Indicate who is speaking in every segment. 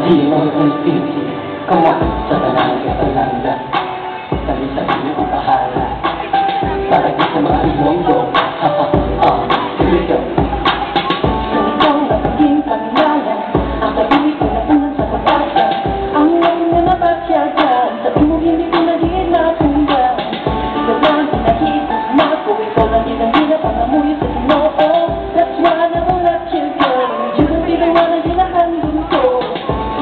Speaker 1: Di mo isipin, kamo sa tanang katalanda. Sabi-sabi mo ang kahala, para di sa mga ilonggo. Here we go.
Speaker 2: Ikaw na naging pangilala, ang pag-ibig ko na unang sa pag-asa. Ang ngayon na napasyagan, sabi mo hindi ko na din natunggan. Ikaw lang pinahita na ako, ikaw lang din ang pinapangamuyo sa Ginoo. That's why I won't let you go. You don't even wanna hinahandong ko.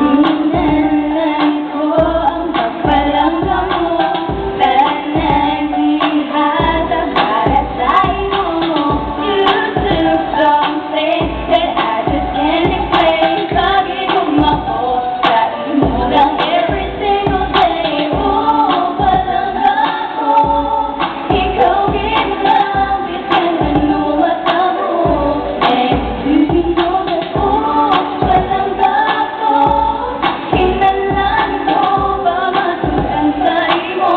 Speaker 3: Hinanay ko ang pagpalangga mo, panaghihada para sa'yo. You took something that I just can't explain. Pag-ibig ako sa imo lang every single day. Oh, palangga ko, ikaw ginlang, bisan ano mata mo. And do you know that oh, palangga ko, hinalan ko ba matukan sa imo?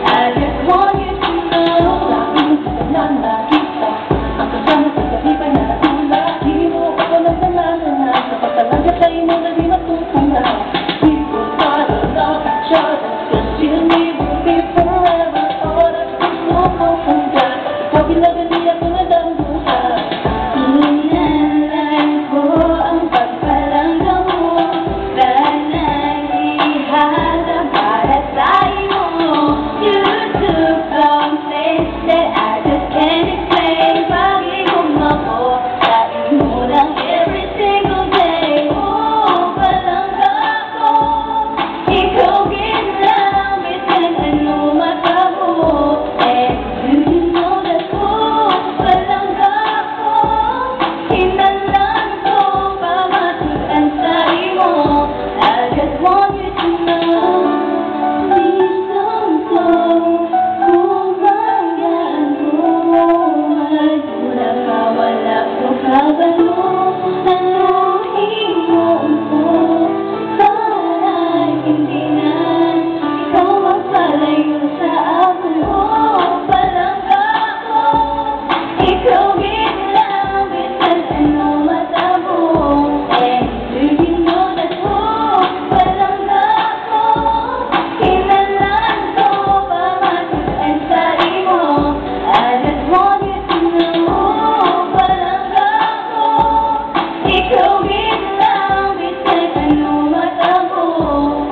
Speaker 3: I just want you to know.
Speaker 2: Sa akin ka lang nakita, ang kasama sa gabi pa na natula. Di mo ako nagdananan, sa pagtalaga sa'yo mo na di matutunan. We will find a love each other, cause you and me will be forever. All that is no confunded, ikaw bilagan di ako nadambuhan.
Speaker 3: Hinanay ko ang pagpalangga mo, panaghihada para sa'yo. You took something that I just can't explain. Pag-ibig ako sa imo lang every single day. Oh, palangga ko, ikaw ginlang, bisan ano mata mo. And do you know that oh, palangga ko, hinalan ko pa matukan sa imo. I just want you to know. Please don't go. Kung bayan mo, magmula ka, wala ko kabalo. Anuhin mo ko para hindi na ikaw magpalayo sa akin. Oh, palangga ko, ikaw ginlang, bisan ano mata mo. And do you know that oh, palangga ko, hinalan ko pa matukan sa imo. I just want you to know, palangga ko, ikaw ginlang, bisan ano mata mo.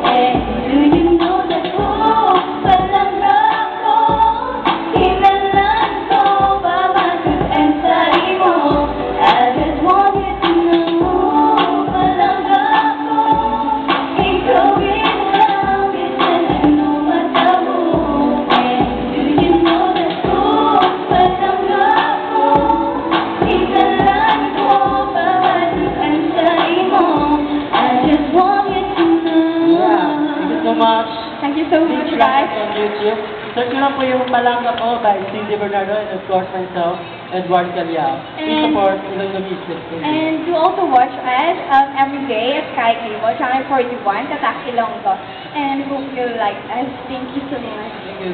Speaker 3: And do you know that oh, palangga ko, hinalan ko pa matukan sa imo. I just want you to know, palangga ko, ikaw ginlang, bisan ano mata mo. And do you know that oh, palangga ko, hinalan ko pa matukan sa imo. I just want you to know.
Speaker 4: Yeah, thank you so much.
Speaker 3: Thank you so much,
Speaker 4: Please like
Speaker 3: guys.
Speaker 4: us on YouTube. Search nyo lang po yung Palangga ko by Cindy Bernardo and of course myself, Edward Caliao. Please
Speaker 3: And-
Speaker 4: support Ilonggo Music.
Speaker 3: And do also watch us every day at Sky Cable, Channel 41, Tatak Ilonggo. And hope you like us. Thank you so much.
Speaker 4: Thank you.